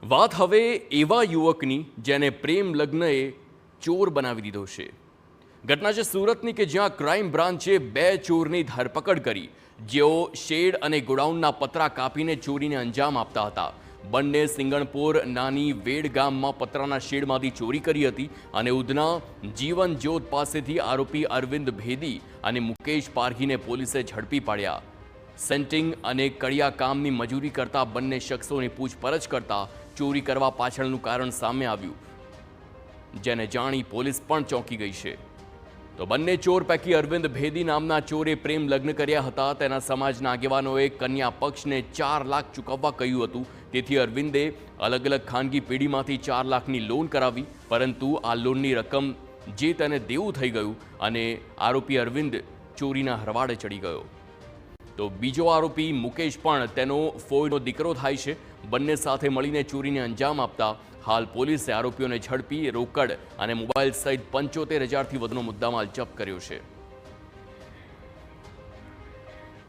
વાત હવે એવા યુવકની જેને પ્રેમ લગ્નએ ચોર બનાવી દીધો છે. ઘટના છે સુરતની કે જ્યાં ક્રાઇમ બ્રાન્ચે 2 ચોરની ધરપકડ કરી જેઓ શેડ અને ગોડાઉનના પતરા કાપીને ચોરીને અંજામ આપતા હતા. બંને સિંગણપોર નાની વેડ ગામમાં પતરાના શેડમાંથી ચોરી કરી હતી અને ઉધના જીવન જ્યોત પાસેથી આરોપી અરવિંદ ભેદી અને મુકેશ પારઘીને પોલીસે ઝડપી પાડ્યા. સેન્ટિંગ અને કડિયા કામની મજૂરી કરતા બંને શખ્સોની પૂછપરછ કરતા ચોરી કરવા પાછળનું કારણ સામે આવ્યું, જેને જાણી પોલીસ પણ ચોંકી ગઈ છે. તો બંને ચોર પૈકી અરવિંદ ભેદી નામના ચોરે પ્રેમ લગ્ન કર્યા હતા. તેના સમાજના આગેવાનોએ કન્યા પક્ષને 4 લાખ ચૂકવવા કહ્યું હતું. તેથી અરવિંદે અલગ અલગ ખાનગી પેઢીમાંથી 4 લાખની લોન કરાવી, પરંતુ આ લોનની રકમ જે તેને દેવું થઈ ગયું અને આરોપી અરવિંદ ચોરીના હરવાડે ચડી ગયો. તો બીજો આરોપી મુકેશ પણ તેનો ફોઈનો દીકરો થાય છે. બંને સાથે મળીને ચોરીને અંજામ આપતા હાલ પોલીસે આરોપીઓને ઝડપી રોકડ અને મોબાઈલ સહિત 75,000થી વધુનો મુદ્દામાલ જપ્ત કર્યો છે.